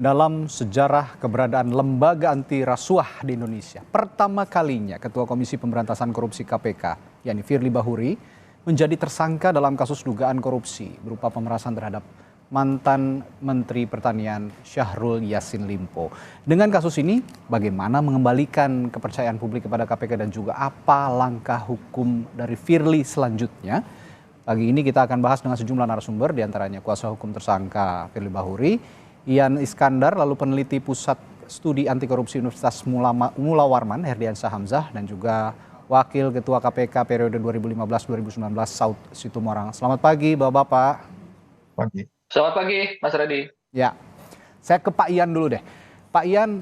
Dalam sejarah keberadaan lembaga anti rasuah di Indonesia, pertama kalinya Ketua Komisi Pemberantasan Korupsi KPK, yakni Firly Bahuri, menjadi tersangka dalam kasus dugaan korupsi berupa pemerasan terhadap mantan Menteri Pertanian Syahrul Yassin Limpo. Dengan kasus ini, bagaimana mengembalikan kepercayaan publik kepada KPK dan juga apa langkah hukum dari Firly selanjutnya? Pagi ini kita akan bahas dengan sejumlah narasumber, diantaranya kuasa hukum tersangka Firly Bahuri, Ian Iskandar, lalu peneliti Pusat Studi Anti Korupsi Universitas Mula Warman, Herdiansyah Hamzah, dan juga Wakil Ketua KPK periode 2015-2019, Saud Situmorang. Selamat pagi, Bapak-Bapak. Pagi. Selamat pagi, Mas Radhi. Ya, saya ke Pak Ian dulu deh. Pak Ian,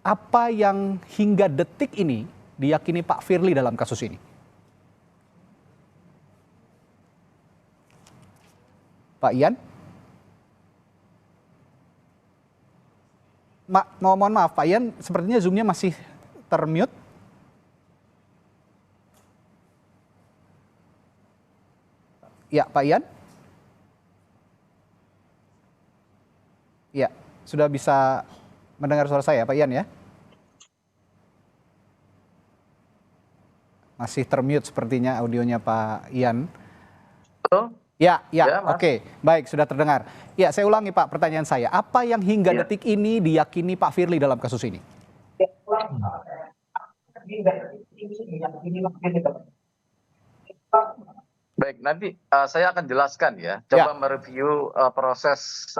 apa yang hingga detik ini diyakini Pak Firly dalam kasus ini? Pak Ian? Mohon maaf, Pak Ian, sepertinya Zoom-nya masih termute. Ya, Pak Ian? Ya, sudah bisa mendengar suara saya, Pak Ian ya? Masih termute sepertinya audionya Pak Ian. Betul? Ya, Mas. oke, baik, sudah terdengar. Ya, saya ulangi Pak pertanyaan saya. Apa yang hingga detik ini diyakini Pak Firly dalam kasus ini? Baik, nanti saya akan jelaskan ya. Coba mereview proses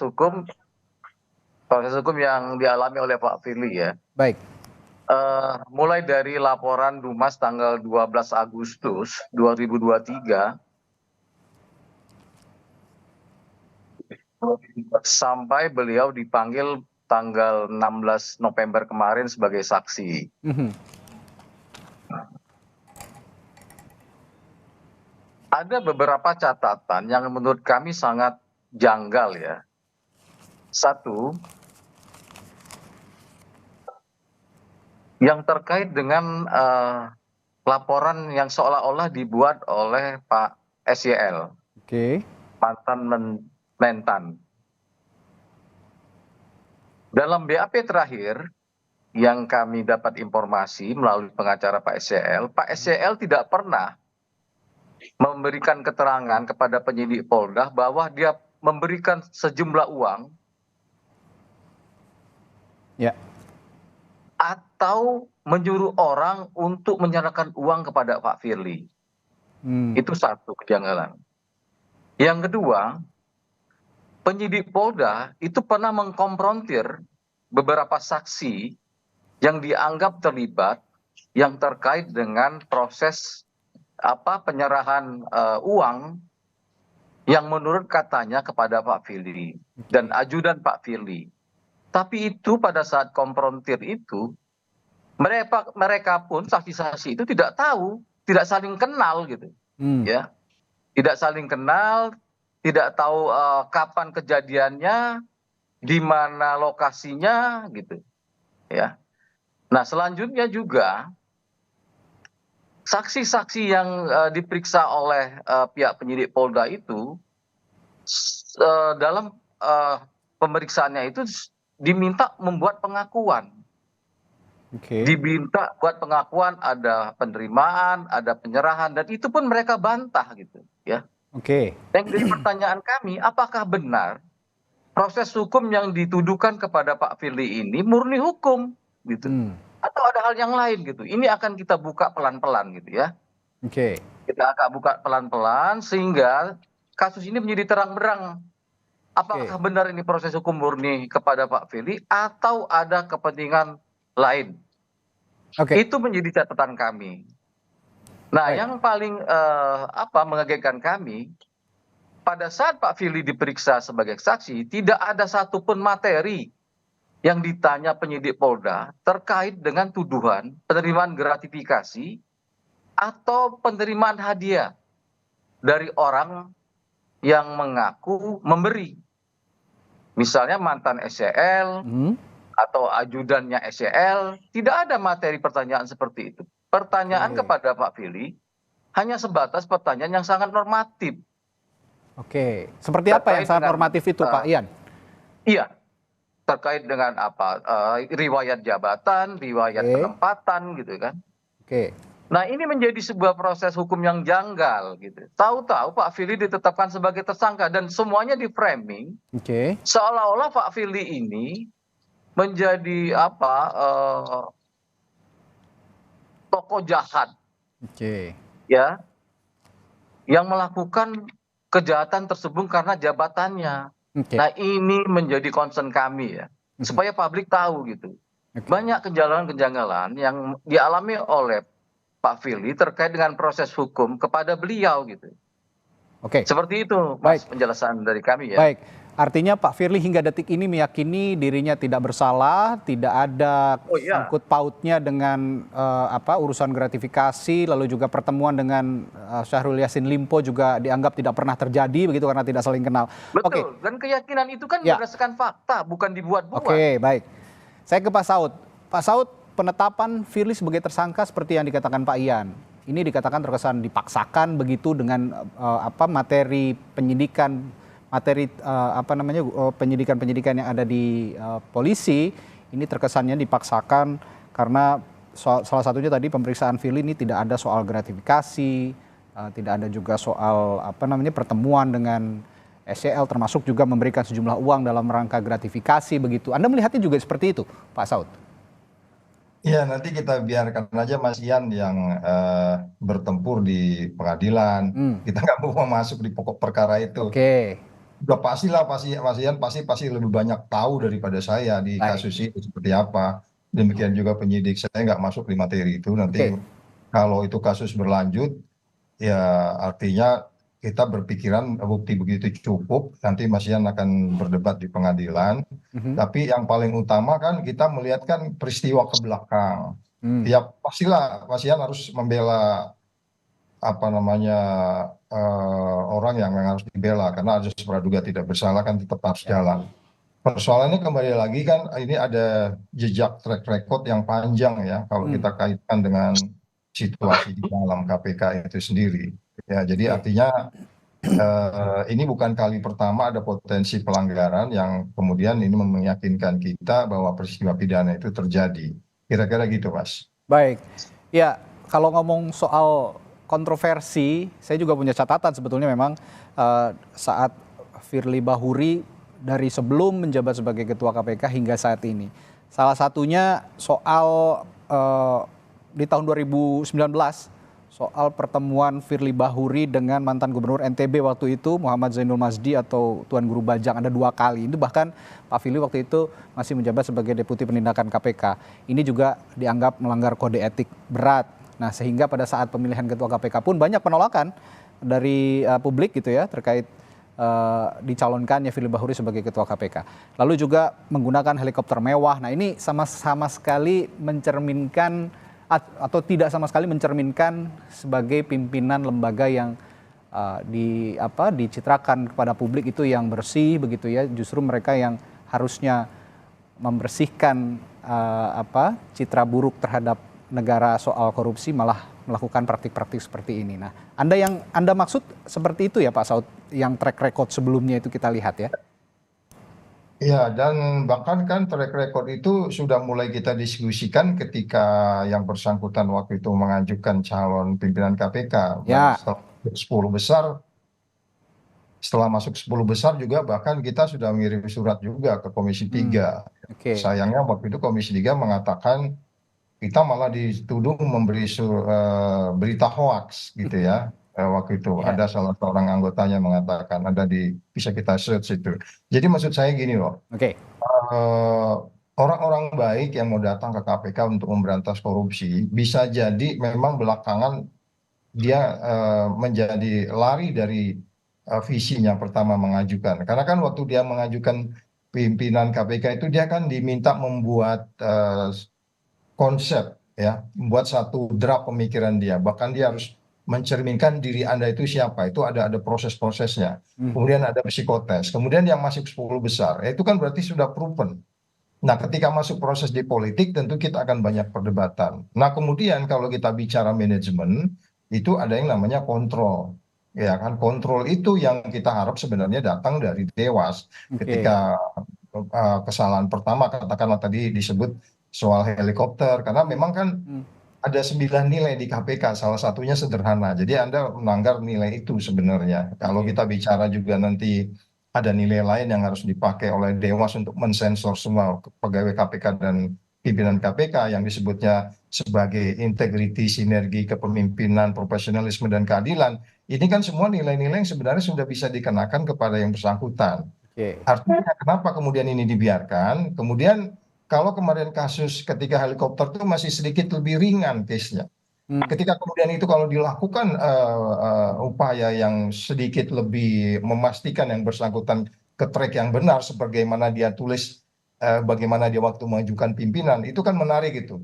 hukum yang dialami oleh Pak Firly ya. Baik. Mulai dari laporan Dumas tanggal 12 Agustus 2023 sampai beliau dipanggil tanggal 16 November kemarin sebagai saksi. Ada beberapa catatan yang menurut kami sangat janggal ya. Satu, yang terkait dengan laporan yang seolah-olah dibuat oleh Pak SYL, mantan Mentan. Dalam BAP terakhir yang kami dapat informasi melalui pengacara Pak SYL tidak pernah memberikan keterangan kepada penyidik Polda bahwa dia memberikan sejumlah uang atau menyuruh orang untuk menyerahkan uang kepada Pak Firly. Itu satu kejanggalan. Yang kedua, penyidik Polda itu pernah mengkonfrontir beberapa saksi yang dianggap terlibat yang terkait dengan proses penyerahan uang yang menurut katanya kepada Pak Firly dan ajudan Pak Firly. Tapi itu pada saat konfrontir itu mereka pun saksi-saksi itu tidak tahu, tidak saling kenal gitu, ya, tidak saling kenal, tidak tahu kapan kejadiannya, di mana lokasinya gitu, ya. Nah selanjutnya juga saksi-saksi yang diperiksa oleh pihak penyidik Polda itu dalam pemeriksaannya itu diminta membuat pengakuan. Diminta buat pengakuan, ada penerimaan, ada penyerahan, dan itu pun mereka bantah gitu ya. Yang jadi pertanyaan kami, apakah benar proses hukum yang dituduhkan kepada Pak Firly ini murni hukum gitu, atau ada hal yang lain gitu? Ini akan kita buka pelan-pelan gitu ya. Kita akan buka pelan-pelan sehingga kasus ini menjadi terang-berang. Apakah benar ini proses hukum murni kepada Pak Firly atau ada kepentingan lain? Itu menjadi catatan kami. Nah, yang paling mengagetkan kami, pada saat Pak Firly diperiksa sebagai saksi, tidak ada satupun materi yang ditanya penyidik Polda terkait dengan tuduhan penerimaan gratifikasi atau penerimaan hadiah dari orang yang mengaku memberi. Misalnya mantan SYL atau ajudannya SYL, tidak ada materi pertanyaan seperti itu. Pertanyaan kepada Pak Firly hanya sebatas pertanyaan yang sangat normatif. Seperti apa yang sangat normatif itu, Pak Ian? Iya, terkait dengan apa, riwayat jabatan, riwayat Oke, penempatan gitu kan. oke, Nah, ini menjadi sebuah proses hukum yang janggal gitu. Tahu-tahu Pak Firly ditetapkan sebagai tersangka dan semuanya di-framing oke, seolah-olah Pak Firly ini menjadi apa, tokoh jahat oke, ya, yang melakukan kejahatan tersebut karena jabatannya. oke, Nah, ini menjadi concern kami ya, mhm, supaya publik tahu gitu. oke, Banyak kejanggalan-kejanggalan yang dialami oleh Pak Firly terkait dengan proses hukum kepada beliau gitu. oke, Seperti itu baik. Mas penjelasan dari kami ya. Baik, artinya Pak Firly hingga detik ini meyakini dirinya tidak bersalah, tidak ada Oh iya, sangkut pautnya dengan urusan gratifikasi, lalu juga pertemuan dengan Syahrul Yassin Limpo juga dianggap tidak pernah terjadi begitu karena tidak saling kenal. Oke, betul. Dan keyakinan itu kan ya, berdasarkan fakta, bukan dibuat-buat. oke, baik. Saya ke Pak Saud. Pak Saud, penetapan Firly sebagai tersangka seperti yang dikatakan Pak Ian. Ini dikatakan terkesan dipaksakan begitu dengan materi penyidikan, materi penyidikan-penyidikan yang ada di polisi. Ini terkesannya dipaksakan karena salah satunya tadi pemeriksaan Firly ini tidak ada soal gratifikasi, tidak ada juga soal pertemuan dengan SCL, termasuk juga memberikan sejumlah uang dalam rangka gratifikasi begitu. Anda melihatnya juga seperti itu, Pak Saud? Iya, nanti kita biarkan aja Mas Ian yang bertempur di pengadilan. Hmm, Kita nggak mau masuk di pokok perkara itu. oke, Udah pastilah, pasti Mas Ian pasti lebih banyak tahu daripada saya di baik, kasus itu seperti apa. Demikian juga penyidik, saya nggak masuk di materi itu. Nanti oke, kalau itu kasus berlanjut, ya artinya kita berpikiran bukti begitu cukup, nanti Mas Ian akan berdebat di pengadilan. mhm, Tapi yang paling utama kan kita melihat kan peristiwa ke belakang. hmm, Ya pastilah Mas Ian harus membela apa namanya orang yang harus dibela karena azas praduga tidak bersalah kan tetap harus ya, jalan. Persoalannya kembali lagi kan ini ada jejak track record yang panjang ya kalau hmm, kita kaitkan dengan situasi di dalam KPK itu sendiri. Ya, jadi oke. artinya ini bukan kali pertama ada potensi pelanggaran yang kemudian ini meyakinkan kita bahwa peristiwa pidana itu terjadi. Kira-kira gitu, Mas. Baik, ya kalau ngomong soal kontroversi, saya juga punya catatan sebetulnya memang saat Firly Bahuri dari sebelum menjabat sebagai Ketua KPK hingga saat ini. Salah satunya soal di tahun 2019, soal pertemuan Firly Bahuri dengan mantan Gubernur NTB waktu itu Muhammad Zainul Masdi atau Tuan Guru Bajang, ada 2 kali. Itu bahkan Pak Firly waktu itu masih menjabat sebagai Deputi Penindakan KPK. Ini juga dianggap melanggar kode etik berat. Nah, sehingga pada saat pemilihan Ketua KPK pun banyak penolakan dari publik gitu ya terkait dicalonkannya Firly Bahuri sebagai Ketua KPK. Lalu juga menggunakan helikopter mewah. Nah, ini sama sekali mencerminkan atau tidak sama sekali mencerminkan sebagai pimpinan lembaga yang dicitrakan kepada publik itu yang bersih begitu ya. Justru mereka yang harusnya membersihkan citra buruk terhadap negara soal korupsi malah melakukan praktik-praktik seperti ini. Nah, Anda maksud seperti itu ya Pak Saud, yang track record sebelumnya itu kita lihat ya? Ya, dan bahkan kan track record itu sudah mulai kita diskusikan ketika yang bersangkutan waktu itu mengajukan calon pimpinan KPK. Dan Ya, setelah masuk 10 besar juga bahkan kita sudah mengirim surat juga ke Komisi hmm, 3. oke, Sayangnya waktu itu Komisi 3 mengatakan kita malah dituduh memberi berita hoax gitu ya. Waktu itu ya, ada salah seorang anggotanya mengatakan, bisa kita search itu. Jadi maksud saya gini loh, oke, eh, orang-orang baik yang mau datang ke KPK untuk memberantas korupsi bisa jadi memang belakangan dia menjadi lari dari visinya pertama mengajukan. Karena kan waktu dia mengajukan pimpinan KPK itu dia kan diminta membuat konsep ya, membuat satu draft pemikiran dia. Bahkan dia harus mencerminkan diri Anda itu siapa. Itu ada proses-prosesnya. hmm, Kemudian ada psikotes. Kemudian yang masuk 10 besar. Ya, itu kan berarti sudah proven. Nah, ketika masuk proses di politik tentu kita akan banyak perdebatan. Nah, kemudian kalau kita bicara manajemen, itu ada yang namanya kontrol. Ya kan, kontrol itu yang kita harap sebenarnya datang dari Dewas. oke, Ketika kesalahan pertama, katakanlah tadi disebut soal helikopter, karena memang kan ada 9 nilai di KPK, salah satunya sederhana. Jadi Anda melanggar nilai itu sebenarnya. Kalau kita bicara juga nanti ada nilai lain yang harus dipakai oleh Dewas untuk mensensor semua pegawai KPK dan pimpinan KPK yang disebutnya sebagai integriti, sinergi, kepemimpinan, profesionalisme, dan keadilan. Ini kan semua nilai-nilai yang sebenarnya sudah bisa dikenakan kepada yang bersangkutan. Artinya kenapa kemudian ini dibiarkan? Kemudian kalau kemarin kasus ketika helikopter itu masih sedikit lebih ringan case-nya. Ketika kemudian itu kalau dilakukan upaya yang sedikit lebih memastikan yang bersangkutan ke track yang benar sebagaimana dia tulis, bagaimana dia waktu mengajukan pimpinan, itu kan menarik itu.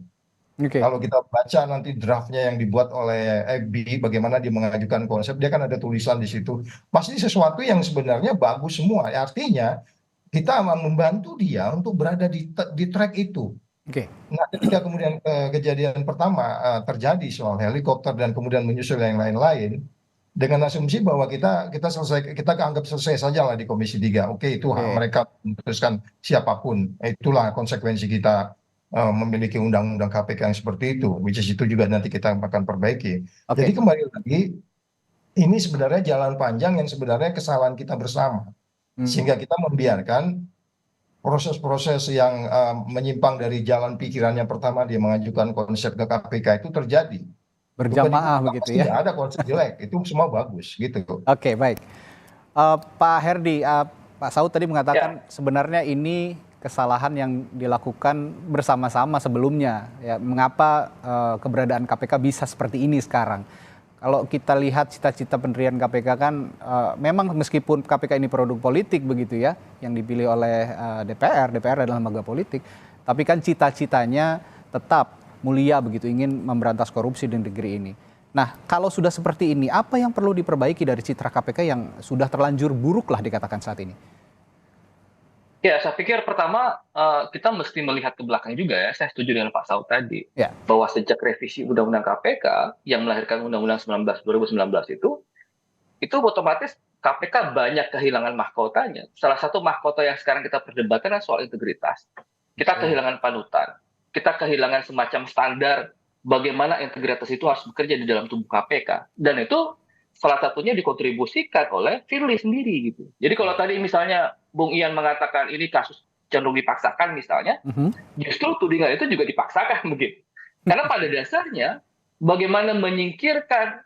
Kalau kita baca nanti draftnya yang dibuat oleh FB, bagaimana dia mengajukan konsep, dia kan ada tulisan di situ. Pasti sesuatu yang sebenarnya bagus semua. Artinya kita membantu dia untuk berada di track itu. Nah, ketika kemudian kejadian pertama terjadi soal helikopter dan kemudian menyusul yang lain-lain, dengan asumsi bahwa kita selesai, kita anggap selesai saja lah di Komisi 3. Oke, itu hak mereka memutuskan siapapun. Itulah konsekuensi kita memiliki undang-undang KPK yang seperti itu, which is itu juga nanti kita akan perbaiki. Jadi kembali lagi, ini sebenarnya jalan panjang yang sebenarnya kesalahan kita bersama, sehingga kita membiarkan proses-proses yang menyimpang dari jalan pikirannya pertama dia mengajukan konsep ke KPK itu terjadi. Berjamaah begitu ya? Tidak ada konsep jelek, itu semua bagus gitu. Oke, baik. Pak Herdi, Pak Saud tadi mengatakan sebenarnya ini kesalahan yang dilakukan bersama-sama sebelumnya. Ya, mengapa keberadaan KPK bisa seperti ini sekarang? Kalau kita lihat cita-cita pendirian KPK kan memang meskipun KPK ini produk politik begitu ya, yang dipilih oleh DPR adalah lembaga politik, tapi kan cita-citanya tetap mulia begitu, ingin memberantas korupsi di negeri ini. Nah, kalau sudah seperti ini, apa yang perlu diperbaiki dari citra KPK yang sudah terlanjur buruk lah dikatakan saat ini? Ya, saya pikir pertama kita mesti melihat ke belakang juga ya. Saya setuju dengan Pak Saud tadi bahwa sejak revisi Undang-Undang KPK yang melahirkan Undang-Undang 2019 itu otomatis KPK banyak kehilangan mahkotanya. Salah satu mahkota yang sekarang kita perdebatkan adalah soal integritas. Kita kehilangan panutan, kita kehilangan semacam standar bagaimana integritas itu harus bekerja di dalam tubuh KPK, dan itu salah satunya dikontribusikan oleh Firly sendiri gitu. Jadi kalau tadi misalnya Bung Ian mengatakan ini kasus cenderung dipaksakan misalnya, justru tudingan itu juga dipaksakan begitu. Karena pada dasarnya bagaimana menyingkirkan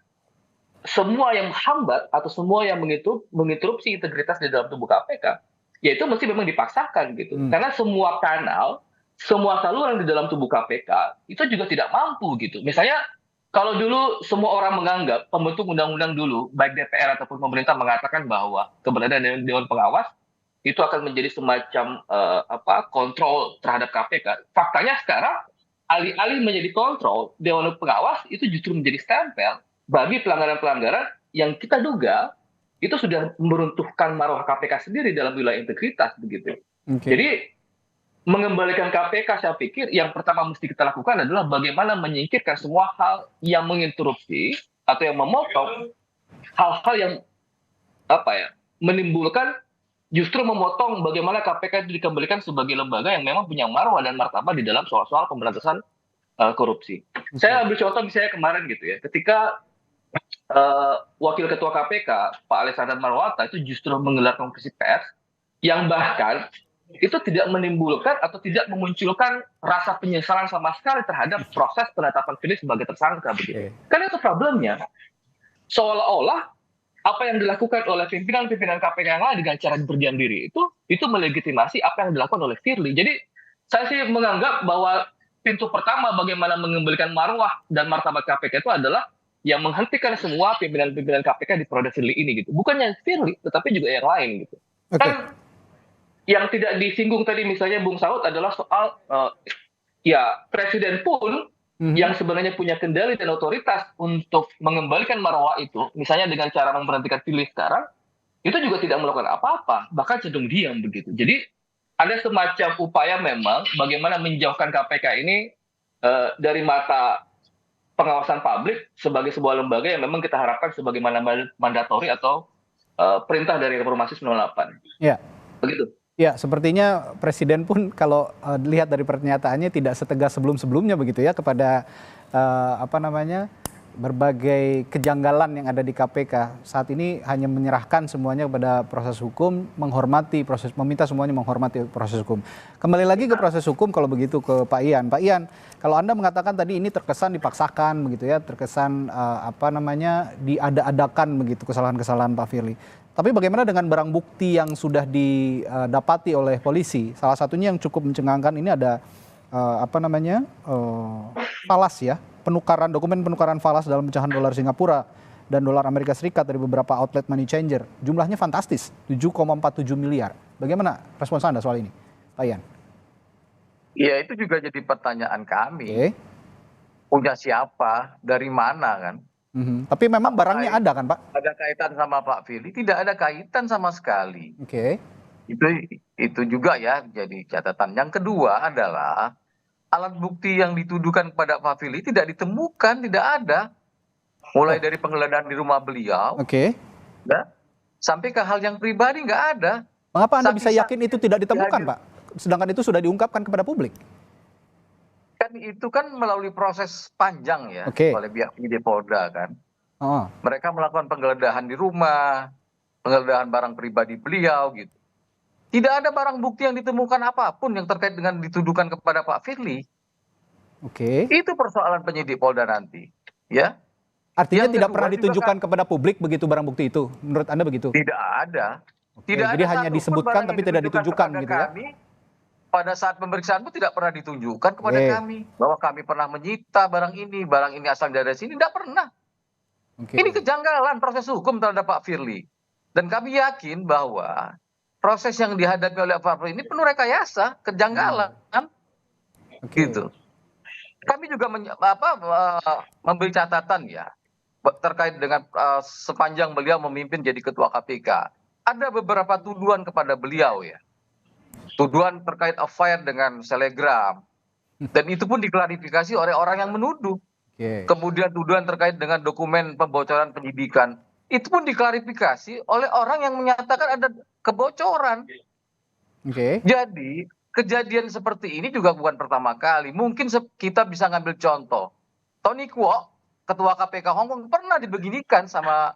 semua yang menghambat atau semua yang menginterupsi integritas di dalam tubuh KPK, yaitu mesti memang dipaksakan gitu. Karena semua kanal, semua saluran di dalam tubuh KPK itu juga tidak mampu gitu. Misalnya kalau dulu semua orang menganggap pembentuk undang-undang dulu, baik DPR ataupun pemerintah mengatakan bahwa keberadaan Dewan Pengawas itu akan menjadi semacam kontrol terhadap KPK. Faktanya sekarang alih-alih menjadi kontrol, Dewan Pengawas itu justru menjadi stempel bagi pelanggaran-pelanggaran yang kita duga itu sudah meruntuhkan marwah KPK sendiri dalam wilayah integritas begitu. Jadi mengembalikan KPK, saya pikir yang pertama mesti kita lakukan adalah bagaimana menyingkirkan semua hal yang menginterupsi atau yang memotong hal-hal yang menimbulkan, justru memotong bagaimana KPK itu dikembalikan sebagai lembaga yang memang punya marwah dan martabat di dalam soal-soal pemberantasan korupsi. Saya ambil contoh misalnya kemarin gitu ya, ketika Wakil Ketua KPK Pak Alexander Marwata itu justru menggelar konferensi pers yang bahkan itu tidak menimbulkan atau tidak memunculkan rasa penyesalan sama sekali terhadap proses penetapan Firly sebagai tersangka begitu. Karena itu problemnya. Seolah-olah apa yang dilakukan oleh pimpinan-pimpinan KPK yang lain dengan cara berdiam diri itu melegitimasi apa yang dilakukan oleh Firly. Jadi saya sih menganggap bahwa pintu pertama bagaimana mengembalikan marwah dan martabat KPK itu adalah yang menghentikan semua pimpinan-pimpinan KPK di periode Firly ini gitu. Bukan yang Firly, tetapi juga yang lain gitu. Kan yang tidak disinggung tadi misalnya Bung Saud adalah soal presiden pun yang sebenarnya punya kendali dan otoritas untuk mengembalikan marwah itu, misalnya dengan cara memberhentikan Firly sekarang, itu juga tidak melakukan apa-apa, bahkan cenderung diam begitu. Jadi ada semacam upaya memang bagaimana menjauhkan KPK ini dari mata pengawasan publik sebagai sebuah lembaga yang memang kita harapkan sebagaimana mandatori atau perintah dari Reformasi 98. Ya. Begitu. Ya, sepertinya Presiden pun kalau lihat dari pernyataannya tidak setegas sebelum-sebelumnya begitu ya kepada apa namanya berbagai kejanggalan yang ada di KPK. Saat ini hanya menyerahkan semuanya kepada proses hukum, meminta semuanya menghormati proses hukum. Kembali lagi ke proses hukum kalau begitu ke Pak Ian. Pak Ian, kalau Anda mengatakan tadi ini terkesan dipaksakan begitu ya, terkesan apa namanya diada-adakan begitu kesalahan-kesalahan Pak Firly. Tapi bagaimana dengan barang bukti yang sudah didapati oleh polisi? Salah satunya yang cukup mencengangkan ini ada apa namanya falas ya, dokumen penukaran falas dalam pecahan dolar Singapura dan dolar Amerika Serikat dari beberapa outlet money changer. Jumlahnya fantastis, 7,47 miliar. Bagaimana respons Anda soal ini, Pak Ian? Ya itu juga jadi pertanyaan kami. Punya siapa, dari mana kan? Tapi memang barangnya ada kan, Pak? Ada kaitan sama Pak Firly? Tidak ada kaitan sama sekali. Itu juga ya jadi catatan. Yang kedua adalah alat bukti yang dituduhkan kepada Pak Firly tidak ditemukan, tidak ada. Mulai dari penggeledahan di rumah beliau, ya, sampai ke hal yang pribadi nggak ada. Mengapa Anda bisa yakin itu tidak ditemukan, Pak? Sedangkan itu sudah diungkapkan kepada publik. Kan itu kan melalui proses panjang ya oleh pihak penyidik Polda kan. Mereka melakukan penggeledahan di rumah, penggeledahan barang pribadi beliau gitu. Tidak ada barang bukti yang ditemukan apapun yang terkait dengan dituduhkan kepada Pak Firly. Itu persoalan penyidik Polda nanti, ya. Artinya tidak pernah ditunjukkan kepada publik begitu barang bukti itu, menurut Anda begitu? Tidak ada. Tidak jadi hanya disebutkan tapi tidak ditunjukkan gitu ya? Pada saat pemeriksaan pun tidak pernah ditunjukkan kepada kami bahwa kami pernah menyita barang ini asal dari sini, tidak pernah. Ini kejanggalan proses hukum terhadap Pak Firly. Dan kami yakin bahwa proses yang dihadapi oleh Pak Firly ini penuh rekayasa, kejanggalan, gitu. Kami juga memberi catatan ya terkait dengan sepanjang beliau memimpin jadi ketua KPK. Ada beberapa tuduhan kepada beliau ya. Tuduhan terkait affair dengan selegram. Dan itu pun diklarifikasi oleh orang yang menuduh. Kemudian tuduhan terkait dengan dokumen pembocoran penyidikan. Itu pun diklarifikasi oleh orang yang menyatakan ada kebocoran. Jadi kejadian seperti ini juga bukan pertama kali. Mungkin kita bisa ngambil contoh. Tony Kwok, ketua KPK Hong Kong, pernah dibeginikan sama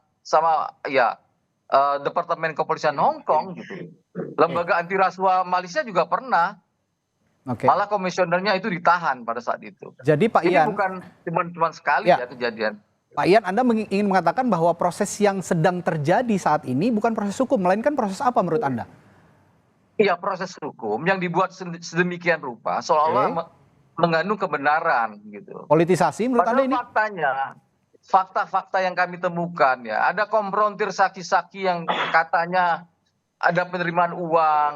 ya Departemen Kepolisian Hong Kong gitu. Lembaga anti rasuah Malaysia juga pernah. Malah komisionernya itu ditahan pada saat itu. Jadi Pak Ian, ini bukan cuma sekali ya kejadian. Pak Ian, Anda ingin mengatakan bahwa proses yang sedang terjadi saat ini bukan proses hukum, melainkan proses apa menurut Anda? Iya, proses hukum yang dibuat sedemikian rupa seolah-olah mengandung kebenaran gitu. Politisasi menurut Anda ini? Faktanya, fakta-fakta yang kami temukan ya, ada komprontir saksi-saksi yang katanya ada penerimaan uang,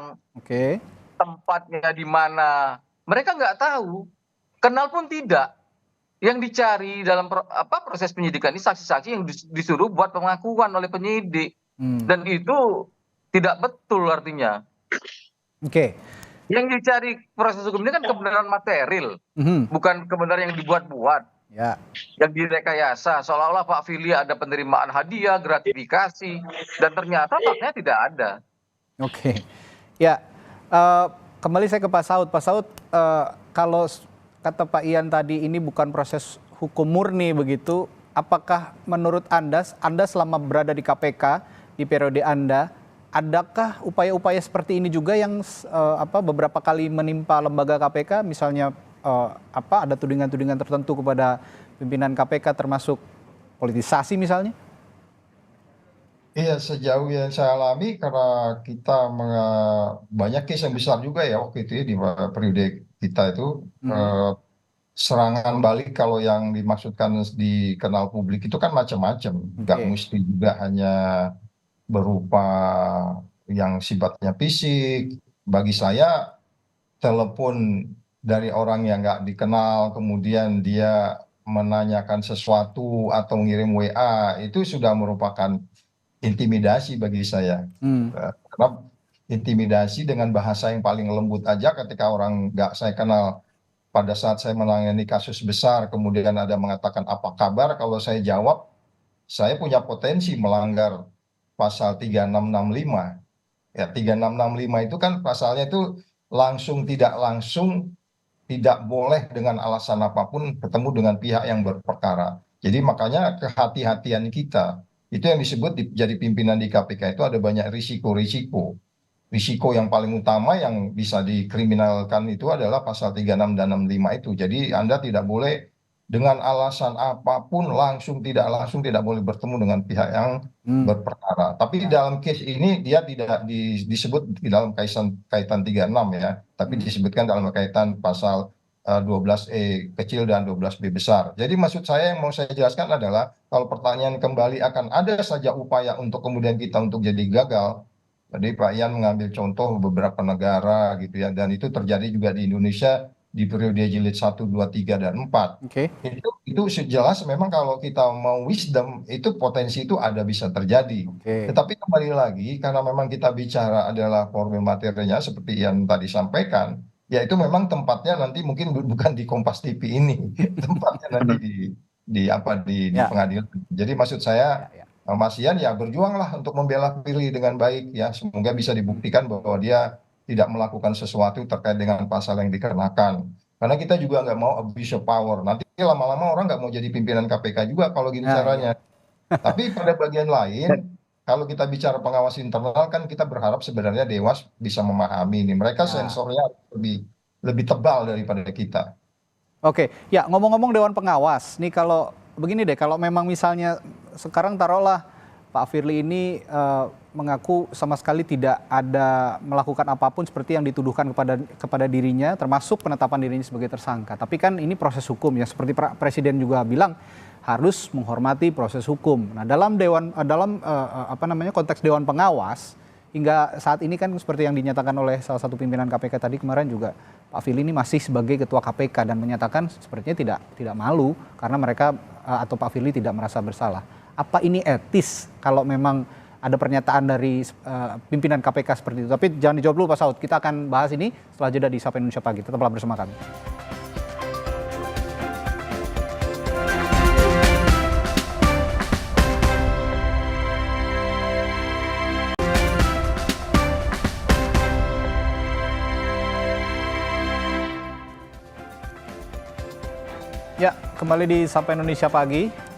tempatnya di mana, mereka nggak tahu, kenal pun tidak. Yang dicari dalam proses penyidikan ini saksi-saksi yang disuruh buat pengakuan oleh penyidik, dan itu tidak betul artinya. Yang dicari proses hukum ini kan kebenaran material, bukan kebenaran yang dibuat-buat. Yang direkayasa seolah-olah Pak Firly ada penerimaan hadiah, gratifikasi, dan ternyata faktanya tidak ada. Kembali saya ke Pak Saud. Pak Saud, kalau kata Pak Ian tadi ini bukan proses hukum murni begitu, apakah menurut Anda selama berada di KPK di periode Anda, adakah upaya-upaya seperti ini juga yang beberapa kali menimpa lembaga KPK, misalnya ada tudingan-tudingan tertentu kepada pimpinan KPK termasuk politisasi misalnya? Iya, sejauh yang saya alami karena kita banyak case yang besar juga ya waktu itu ya di periode kita itu serangan balik kalau yang dimaksudkan dikenal publik itu kan macam-macam, nggak mesti juga hanya berupa yang sifatnya fisik. Bagi saya telepon dari orang yang nggak dikenal kemudian dia menanyakan sesuatu atau ngirim WA itu sudah merupakan intimidasi bagi saya. Karena intimidasi dengan bahasa yang paling lembut aja ketika orang nggak saya kenal, pada saat saya menangani kasus besar kemudian ada mengatakan apa kabar, kalau saya jawab saya punya potensi melanggar pasal 3665 Ya 3665 itu kan pasalnya itu langsung tidak boleh dengan alasan apapun ketemu dengan pihak yang berperkara. Jadi makanya kehati-hatian kita itu yang disebut jadi pimpinan di KPK itu ada banyak risiko-risiko. Risiko yang paling utama yang bisa dikriminalkan itu adalah pasal 36 dan 65 itu. Jadi Anda tidak boleh dengan alasan apapun langsung tidak boleh bertemu dengan pihak yang berperkara. Tapi dalam case ini dia tidak disebut di dalam kaitan 36 ya, tapi disebutkan dalam kaitan pasal 12E kecil dan 12B besar. Jadi maksud saya yang mau saya jelaskan adalah kalau pertanyaan kembali akan ada saja upaya untuk kemudian kita untuk jadi gagal. Jadi Pak Ian mengambil contoh beberapa negara gitu ya, dan itu terjadi juga di Indonesia di periode jilid 1, 2, 3, dan 4. Itu sejelas memang kalau kita mau wisdom, itu potensi itu ada bisa terjadi. Tetapi kembali lagi, karena memang kita bicara adalah formil materinya seperti yang tadi sampaikan, ya itu memang tempatnya nanti mungkin bukan di Kompas TV ini, tempatnya nanti di pengadilan. Jadi maksud saya, Mas Ian ya berjuanglah untuk membela Firly dengan baik ya, semoga bisa dibuktikan bahwa dia tidak melakukan sesuatu terkait dengan pasal yang dikenakan. Karena kita juga nggak mau abuse of power. Nanti lama-lama orang nggak mau jadi pimpinan KPK juga kalau gini caranya. Tapi pada bagian lain, kalau kita bicara pengawas internal kan kita berharap sebenarnya Dewas bisa memahami ini. Mereka sensornya lebih tebal daripada kita. Oke, ya ngomong-ngomong Dewan Pengawas, nih kalau begini deh, kalau memang misalnya sekarang taruhlah Pak Firly ini mengaku sama sekali tidak ada melakukan apapun seperti yang dituduhkan kepada dirinya, termasuk penetapan dirinya sebagai tersangka. Tapi kan ini proses hukum ya, seperti Presiden juga bilang harus menghormati proses hukum. Nah, dalam konteks Dewan Pengawas hingga saat ini kan seperti yang dinyatakan oleh salah satu pimpinan KPK tadi kemarin juga, Pak Firly ini masih sebagai ketua KPK dan menyatakan sepertinya tidak malu karena mereka atau Pak Firly tidak merasa bersalah. Apa ini etis kalau memang ada pernyataan dari pimpinan KPK seperti itu? Tapi jangan dijawab dulu Pak Saud, kita akan bahas ini setelah jeda di Sapa Indonesia Pagi. Tetaplah bersama kami. Ya, kembali di Sapa Indonesia Pagi.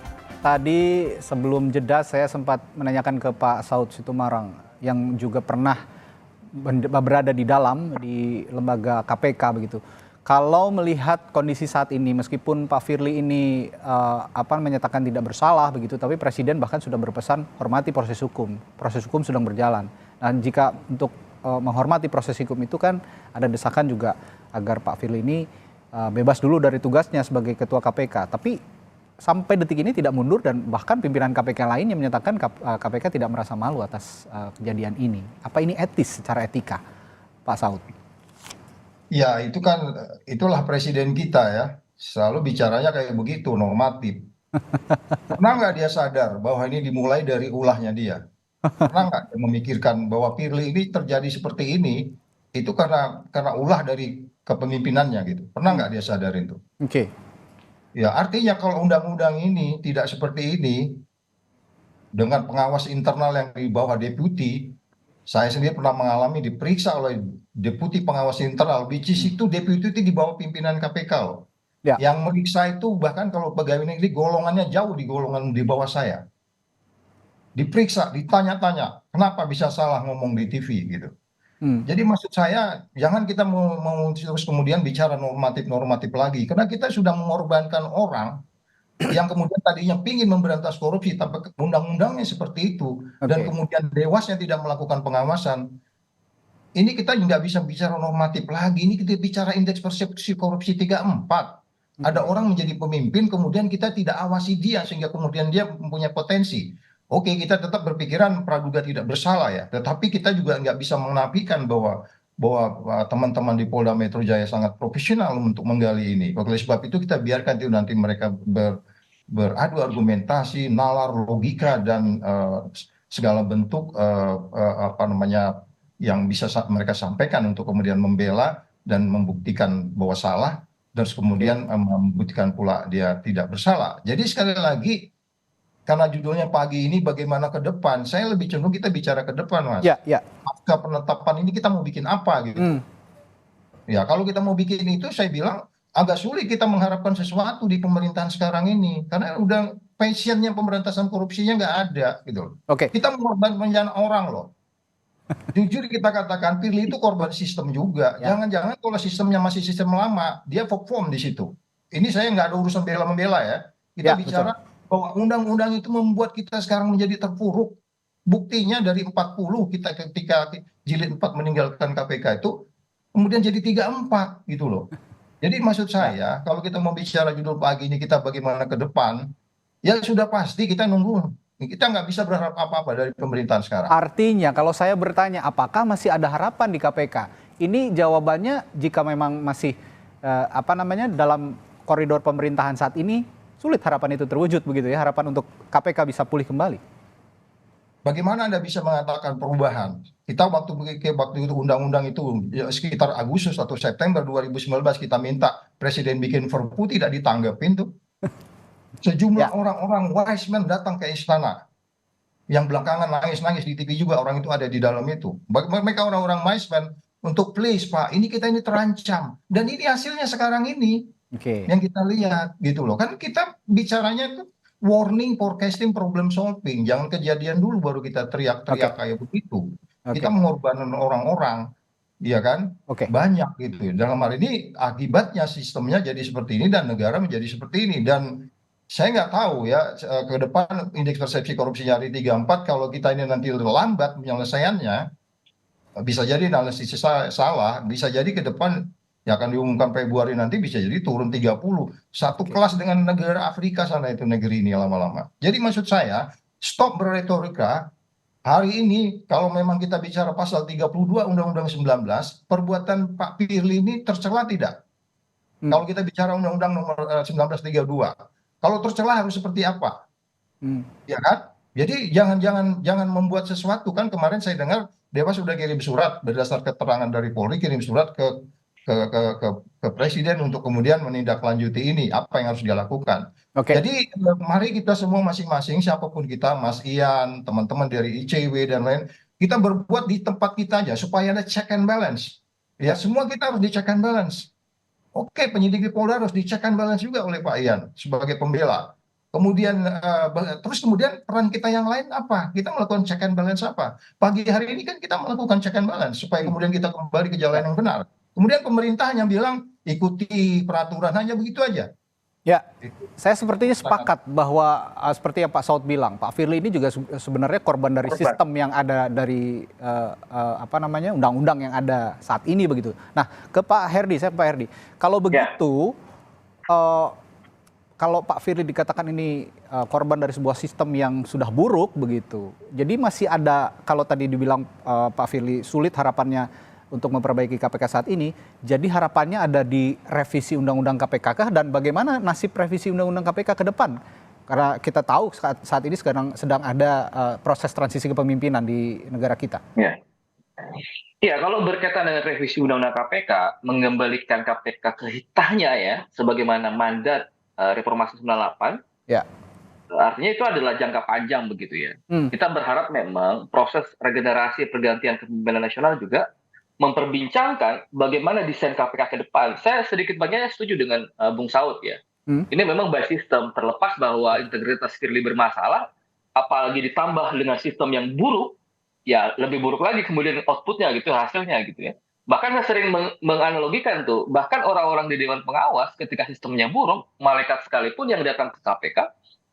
Tadi sebelum jeda saya sempat menanyakan ke Pak Saud Situmorang yang juga pernah berada di lembaga KPK begitu. Kalau melihat kondisi saat ini, meskipun Pak Firly ini menyatakan tidak bersalah begitu, tapi Presiden bahkan sudah berpesan hormati proses hukum. Proses hukum sedang berjalan. Dan jika untuk menghormati proses hukum itu kan ada desakan juga agar Pak Firly ini bebas dulu dari tugasnya sebagai ketua KPK. Tapi sampai detik ini tidak mundur dan bahkan pimpinan KPK lain yang menyatakan KPK tidak merasa malu atas kejadian ini. Apa ini etis secara etika, Pak Saud? Ya itu kan, itulah presiden kita ya, selalu bicaranya kayak begitu, normatif. Pernah nggak dia sadar bahwa ini dimulai dari ulahnya dia? Pernah nggak dia memikirkan bahwa Firly ini terjadi seperti ini, itu karena ulah dari kepemimpinannya gitu? Pernah nggak dia sadar itu? Oke. Ya, artinya kalau undang-undang ini tidak seperti ini, dengan pengawas internal yang di bawah deputi, saya sendiri pernah mengalami diperiksa oleh deputi pengawas internal, which is itu deputi itu di bawah pimpinan KPK loh. Ya. Yang meriksa itu bahkan kalau pegawai negeri golongannya jauh di bawah saya. Diperiksa, ditanya-tanya, kenapa bisa salah ngomong di TV gitu. Jadi maksud saya jangan kita mau terus kemudian bicara normatif lagi, karena kita sudah mengorbankan orang yang kemudian tadinya ingin memberantas korupsi tapi undang-undangnya seperti itu dan kemudian Dewasnya tidak melakukan pengawasan. Ini kita nggak bisa bicara normatif lagi, ini kita bicara indeks persepsi korupsi 34. Ada orang menjadi pemimpin kemudian kita tidak awasi dia sehingga kemudian dia mempunyai potensi. Oke, kita tetap berpikiran praduga tidak bersalah ya, tetapi kita juga nggak bisa menafikan bahwa teman-teman di Polda Metro Jaya sangat profesional untuk menggali ini. Oleh sebab itu kita biarkan itu nanti mereka beradu argumentasi, nalar, logika dan segala bentuk yang bisa mereka sampaikan untuk kemudian membela dan membuktikan bahwa salah dan kemudian membuktikan pula dia tidak bersalah. Jadi sekali lagi karena judulnya pagi ini bagaimana ke depan, saya lebih cenderung kita bicara ke depan, Mas. Ya, ya. Pasca penetapan ini kita mau bikin apa gitu. Ya, kalau kita mau bikin itu, saya bilang agak sulit kita mengharapkan sesuatu di pemerintahan sekarang ini, karena udah passionnya pemberantasan korupsinya nggak ada gitu. Oke. Kita mengorbankan orang loh. Jujur kita katakan, Firly itu korban sistem juga. Jangan-jangan kalau sistemnya masih sistem lama, dia perform di situ. Ini saya nggak ada urusan bela-membela ya. Kita bicara bahwa undang-undang itu membuat kita sekarang menjadi terpuruk. Buktinya dari 40 kita ketika jilid 4 meninggalkan KPK itu, kemudian jadi 34 gitu loh. Jadi maksud saya, kalau kita mau bicara judul pagi ini kita bagaimana ke depan, ya sudah pasti kita nunggu. Kita nggak bisa berharap apa-apa dari pemerintahan sekarang. Artinya kalau saya bertanya apakah masih ada harapan di KPK, ini jawabannya jika memang masih dalam koridor pemerintahan saat ini, sulit harapan itu terwujud begitu ya, harapan untuk KPK bisa pulih kembali. Bagaimana Anda bisa mengatakan perubahan? Kita waktu itu undang-undang itu ya, sekitar Agustus atau September 2019 kita minta Presiden bikin Perpu, tidak ditanggapin tuh. Sejumlah orang-orang wise man datang ke istana. Yang belakangan nangis-nangis di TV juga, orang itu ada di dalam itu. Mereka orang-orang wise man untuk please Pak, ini kita ini terancam. Dan ini hasilnya sekarang ini. Yang kita lihat gitu loh. Kan kita bicaranya itu warning, forecasting, problem solving. Jangan kejadian dulu baru kita teriak-teriak kayak begitu. Kita mengorbankan orang-orang, iya kan? Banyak gitu. Dalam hal ini akibatnya sistemnya jadi seperti ini dan negara menjadi seperti ini. Dan saya nggak tahu ya ke depan indeks persepsi korupsinya hari 34, kalau kita ini nanti lambat penyelesaiannya, bisa jadi analisisnya salah, bisa jadi ke depan yang akan diumumkan Februari nanti bisa jadi turun 30. Satu kelas dengan negara Afrika sana itu negeri ini lama-lama. Jadi maksud saya, stop berretorika. Hari ini kalau memang kita bicara pasal 32 Undang-Undang 19, perbuatan Pak Firly ini tercela tidak? Kalau kita bicara Undang-Undang nomor 1932, kalau tercela harus seperti apa? Ya kan? Jadi jangan membuat sesuatu. Kan kemarin saya dengar Dewas sudah kirim surat berdasar keterangan dari Polri, kirim surat ke Presiden untuk kemudian menindaklanjuti ini, apa yang harus dia lakukan. Jadi mari kita semua masing-masing, siapapun kita, Mas Ian, teman-teman dari ICW dan lain, kita berbuat di tempat kita aja supaya ada check and balance. Ya, semua kita harus di check and balance. Oke, penyidik di Polda harus di check and balance juga oleh Pak Ian sebagai pembela. Kemudian terus kemudian peran kita yang lain apa? Kita melakukan check and balance apa? Pagi hari ini kan kita melakukan check and balance supaya kemudian kita kembali ke jalan yang benar. Kemudian pemerintah hanya bilang ikuti peraturan, hanya begitu aja. Ya, saya sepertinya sepakat bahwa seperti yang Pak Saud bilang, Pak Firly ini juga sebenarnya korban dari sistem yang ada dari undang-undang yang ada saat ini begitu. Nah, ke Pak Herdy, Pak Herdy, kalau begitu, kalau Pak Firly dikatakan ini korban dari sebuah sistem yang sudah buruk begitu, jadi masih ada, kalau tadi dibilang Pak Firly sulit harapannya untuk memperbaiki KPK saat ini, jadi harapannya ada di revisi Undang-Undang KPK kah, dan bagaimana nasib revisi Undang-Undang KPK ke depan? Karena kita tahu saat ini sekarang sedang ada proses transisi kepemimpinan di negara kita. Ya, kalau berkaitan dengan revisi Undang-Undang KPK, mengembalikan KPK ke hitahnya ya, sebagaimana mandat reformasi 98, artinya itu adalah jangka panjang begitu ya. Kita berharap memang proses regenerasi pergantian kepemimpinan nasional juga memperbincangkan bagaimana desain KPK ke depan. Saya sedikit banyaknya setuju dengan Bung Saud ya. Ini memang by system, terlepas bahwa integritas Firly bermasalah, apalagi ditambah dengan sistem yang buruk, ya lebih buruk lagi kemudian outputnya gitu, hasilnya gitu ya. Bahkan saya sering menganalogikan tuh, bahkan orang-orang di Dewan Pengawas ketika sistemnya buruk, malaikat sekalipun yang datang ke KPK,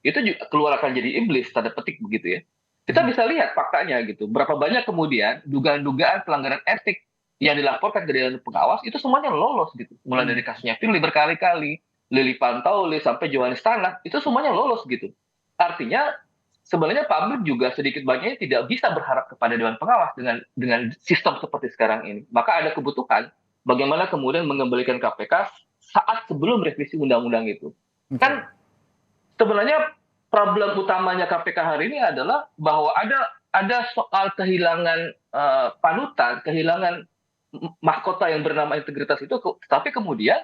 itu juga keluar akan jadi iblis, tanda petik begitu ya. Kita bisa lihat faktanya gitu, berapa banyak kemudian dugaan-dugaan pelanggaran etik yang dilaporkan ke Dewan Pengawas itu semuanya lolos gitu. Mulai dari kasusnya Firly berkali-kali, Lili Pantauli sampai Johannes Tanak, itu semuanya lolos gitu. Artinya sebenarnya publik juga sedikit banyaknya tidak bisa berharap kepada Dewan Pengawas dengan sistem seperti sekarang ini. Maka ada kebutuhan bagaimana kemudian mengembalikan KPK saat sebelum revisi undang-undang itu. Kan sebenarnya problem utamanya KPK hari ini adalah bahwa ada soal kehilangan panutan, kehilangan mahkota yang bernama integritas itu, tapi kemudian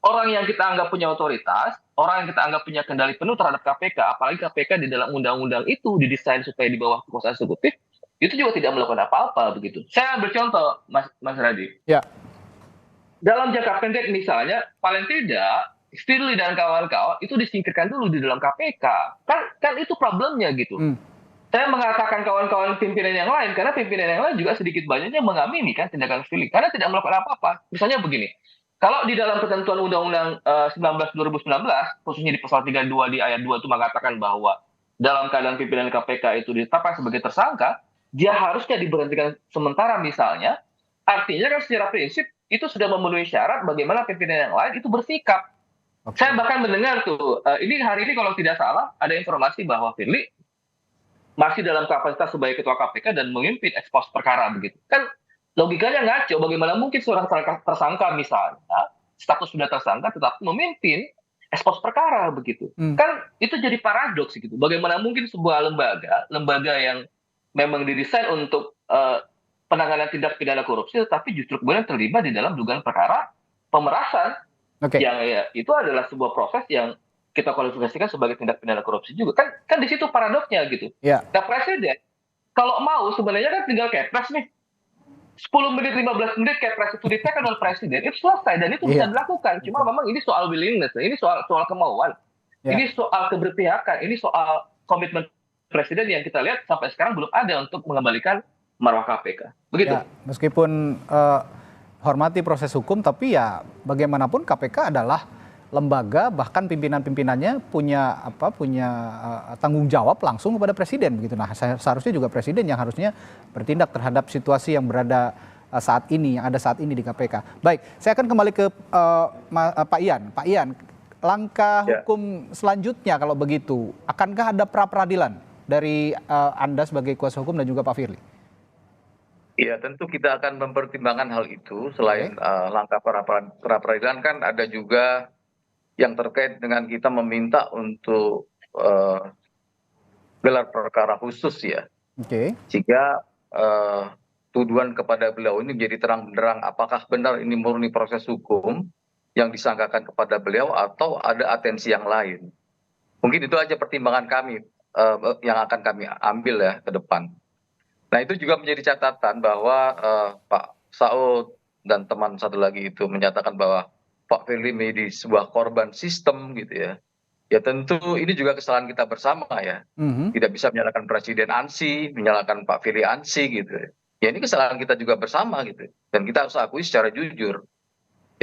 orang yang kita anggap punya otoritas, orang yang kita anggap punya kendali penuh terhadap KPK, apalagi KPK di dalam undang-undang itu didesain supaya di bawah kekuasaan eksekutif, itu juga tidak melakukan apa-apa begitu. Saya ambil contoh, Mas Radhi. Ya. Dalam jangka pendek misalnya, paling tidak Firly dan kawan-kawan itu disingkirkan dulu di dalam KPK. Kan itu problemnya gitu. Saya mengatakan kawan-kawan pimpinan yang lain karena pimpinan yang lain juga sedikit banyaknya mengamini kan tindakan Firly karena tidak melakukan apa-apa. Misalnya begini, kalau di dalam ketentuan Undang-Undang 19 2019, khususnya di pasal 32 di ayat 2 itu mengatakan bahwa dalam keadaan pimpinan KPK itu ditetapkan sebagai tersangka, dia harusnya diberhentikan sementara misalnya. Artinya kan secara prinsip itu sudah memenuhi syarat bagaimana pimpinan yang lain itu bersikap. Saya bahkan mendengar tuh, ini hari ini kalau tidak salah ada informasi bahwa Firly masih dalam kapasitas sebagai ketua KPK dan memimpin ekspos perkara begitu. Kan logikanya ngaco, bagaimana mungkin seorang tersangka misalnya, status sudah tersangka tetapi memimpin ekspos perkara begitu. Kan itu jadi paradoks gitu. Bagaimana mungkin sebuah lembaga yang memang didesain untuk penanganan tindak pidana korupsi tetapi justru kemudian terlibat di dalam dugaan perkara pemerasan. Yang ya, itu adalah sebuah proses yang kita kualifikasikan sebagai tindak pidana korupsi juga. Kan di situ paradoksnya gitu. Nah presiden kalau mau sebenarnya kan tinggal kepres nih. 10 menit, 15 menit kepres itu ditekan oleh presiden, itu selesai dan itu bisa dilakukan. Cuma memang ini soal willingness, ini soal kemauan. Ini soal keberpihakan, ini soal komitmen presiden yang kita lihat sampai sekarang belum ada untuk mengembalikan marwah KPK. Begitu. Ya, meskipun hormati proses hukum, tapi ya bagaimanapun KPK adalah lembaga, bahkan pimpinan-pimpinannya punya tanggung jawab langsung kepada presiden begitu. Nah, seharusnya juga presiden yang harusnya bertindak terhadap situasi yang berada saat ini, yang ada saat ini di KPK. Baik, saya akan kembali ke Pak Ian. Pak Ian, langkah hukum selanjutnya kalau begitu, akankah ada pra-peradilan dari Anda sebagai kuasa hukum dan juga Pak Firly? Iya, tentu kita akan mempertimbangkan hal itu. Selain langkah pra-peradilan kan ada juga yang terkait dengan kita meminta untuk gelar perkara khusus ya. Jika tuduhan kepada beliau ini menjadi terang benderang apakah benar ini murni proses hukum yang disangkakan kepada beliau atau ada atensi yang lain. Mungkin itu aja pertimbangan kami yang akan kami ambil ya ke depan. Nah itu juga menjadi catatan bahwa Pak Saud dan teman satu lagi itu menyatakan bahwa Pak Firly menjadi sebuah korban sistem gitu ya. Ya tentu ini juga kesalahan kita bersama ya. Tidak bisa menyalahkan Presiden ANSI, menyalahkan Pak Firly ANSI gitu. Ya ini kesalahan kita juga bersama gitu. Dan kita harus akui secara jujur.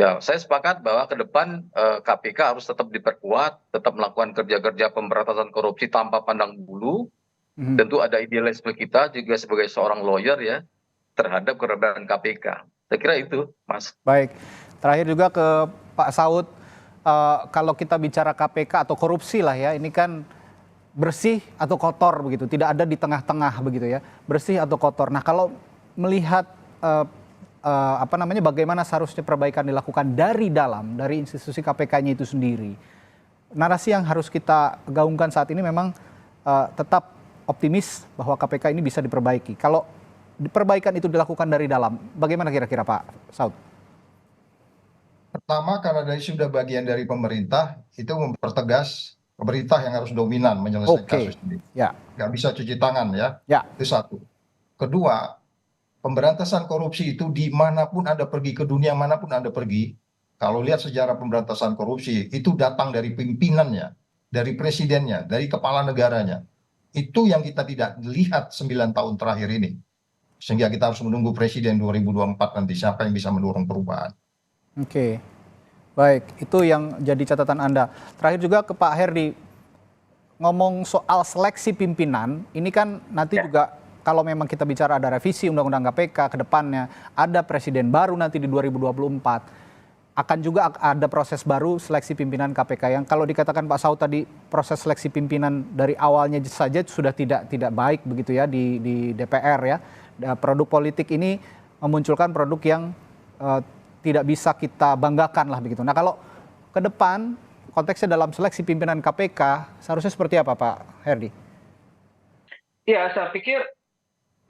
Ya saya sepakat bahwa ke depan KPK harus tetap diperkuat, tetap melakukan kerja-kerja pemberantasan korupsi tanpa pandang bulu. Tentu ada idealisme kita juga sebagai seorang lawyer ya terhadap keberadaan KPK. Saya kira itu, Mas. Baik, terakhir juga ke Pak Saud, kalau kita bicara KPK atau korupsi lah ya, ini kan bersih atau kotor begitu, tidak ada di tengah-tengah begitu ya, bersih atau kotor. Nah kalau melihat bagaimana seharusnya perbaikan dilakukan dari dalam, dari institusi KPK-nya itu sendiri, narasi yang harus kita gaungkan saat ini memang tetap optimis bahwa KPK ini bisa diperbaiki. Kalau perbaikan itu dilakukan dari dalam, bagaimana kira-kira Pak Saud? Pertama, karena dari sudah bagian dari pemerintah, itu mempertegas pemerintah yang harus dominan menyelesaikan kasus ini. Nggak bisa cuci tangan ya. Itu satu. Kedua, pemberantasan korupsi itu dimanapun Anda pergi, ke dunia manapun Anda pergi, kalau lihat sejarah pemberantasan korupsi, itu datang dari pimpinannya, dari presidennya, dari kepala negaranya. Itu yang kita tidak lihat 9 tahun terakhir ini. Sehingga kita harus menunggu presiden 2024 nanti siapa yang bisa mendorong perubahan. Baik, itu yang jadi catatan Anda. Terakhir juga ke Pak Herdy, ngomong soal seleksi pimpinan, ini kan nanti juga kalau memang kita bicara ada revisi Undang-Undang KPK ke depannya, ada presiden baru nanti di 2024, akan juga ada proses baru seleksi pimpinan KPK yang kalau dikatakan Pak Saud tadi proses seleksi pimpinan dari awalnya saja sudah tidak baik begitu ya di DPR ya. Produk politik ini memunculkan produk yang tidak bisa kita banggakan lah begitu. Nah kalau ke depan konteksnya dalam seleksi pimpinan KPK seharusnya seperti apa Pak Herdy? Ya saya pikir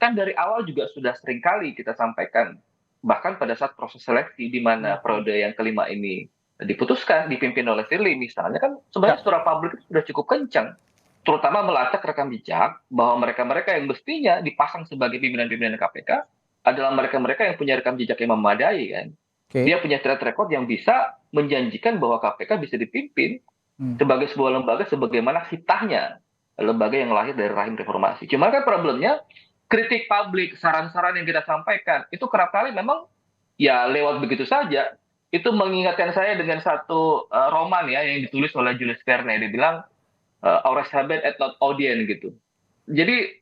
kan dari awal juga sudah seringkali kita sampaikan bahkan pada saat proses seleksi di mana periode yang kelima ini diputuskan, dipimpin oleh Firly misalnya, kan sebenarnya suara publik itu sudah cukup kencang, terutama melacak rekam jejak bahwa mereka-mereka yang mestinya dipasang sebagai pimpinan-pimpinan KPK adalah mereka-mereka yang punya rekam jejak yang memadai kan. Dia punya track record yang bisa menjanjikan bahwa KPK bisa dipimpin sebagai sebuah lembaga sebagaimana hitahnya lembaga yang lahir dari rahim reformasi. Cuma kan problemnya kritik publik, saran-saran yang kita sampaikan itu kerap kali memang ya lewat begitu saja. Itu mengingatkan saya dengan satu roman ya yang ditulis oleh Julius Verne. Dia bilang Aures habet et not audient gitu. Jadi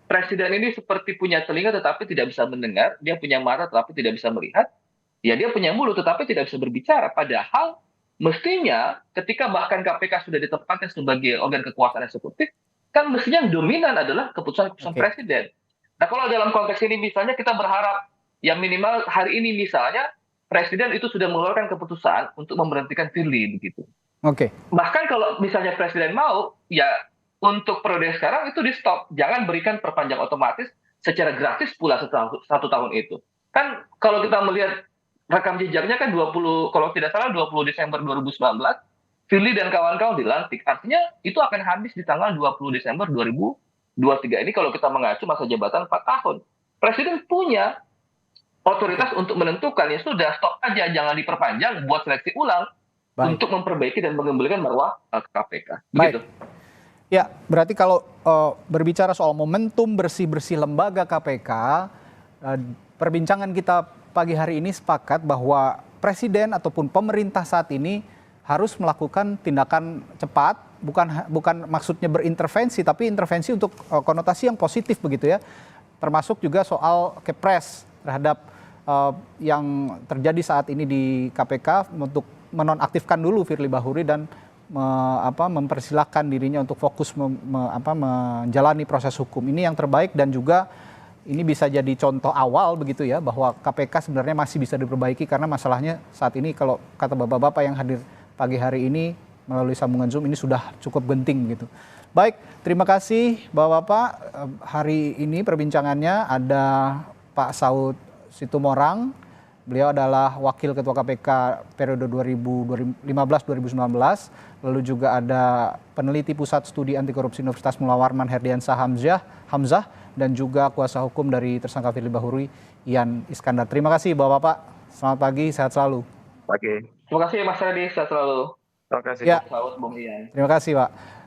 presiden ini seperti punya telinga tetapi tidak bisa mendengar, dia punya mata tetapi tidak bisa melihat, ya dia punya mulut tetapi tidak bisa berbicara. Padahal mestinya ketika bahkan KPK sudah ditempatkan sebagai organ kekuasaan eksekutif, kan mestinya yang dominan adalah keputusan-keputusan presiden. Nah kalau dalam konteks ini misalnya kita berharap yang minimal hari ini misalnya presiden itu sudah mengeluarkan keputusan untuk memberhentikan Firly begitu. Bahkan kalau misalnya presiden mau, ya untuk periode sekarang itu di stop, jangan berikan perpanjang otomatis secara gratis pula satu tahun itu. Kan kalau kita melihat rekam jejaknya kan 20, kalau tidak salah 20 Desember 2019, Firly dan kawan-kawan dilantik. Artinya itu akan habis di tanggal 20 Desember 2023 ini kalau kita mengacu masa jabatan 4 tahun. Presiden punya otoritas untuk menentukan, ya sudah stop aja, jangan diperpanjang, buat seleksi ulang untuk memperbaiki dan mengembalikan marwah KPK. Begitu. Ya, berarti kalau berbicara soal momentum bersih-bersih lembaga KPK, perbincangan kita pagi hari ini sepakat bahwa presiden ataupun pemerintah saat ini harus melakukan tindakan cepat, bukan maksudnya berintervensi, tapi intervensi untuk konotasi yang positif begitu ya, termasuk juga soal kepres terhadap yang terjadi saat ini di KPK untuk menonaktifkan dulu Firly Bahuri dan mempersilahkan dirinya untuk fokus menjalani proses hukum. Ini yang terbaik dan juga ini bisa jadi contoh awal begitu ya bahwa KPK sebenarnya masih bisa diperbaiki karena masalahnya saat ini kalau kata bapak-bapak yang hadir pagi hari ini melalui sambungan Zoom ini sudah cukup genting gitu. Baik, terima kasih Bapak-bapak. Hari ini perbincangannya ada Pak Saud Situmorang. Beliau adalah Wakil Ketua KPK periode 2015-2019. Lalu juga ada peneliti Pusat Studi Anti Korupsi Universitas Mula Warman Herdiansah Hamzah dan juga kuasa hukum dari tersangka Firly Bahuri Ian Iskandar. Terima kasih Bapak-bapak. Selamat pagi, sehat selalu. Pagi. Terima kasih Mas Radi, sehat selalu. Terima kasih. Ya. Saud Bung Ian. Terima kasih Pak.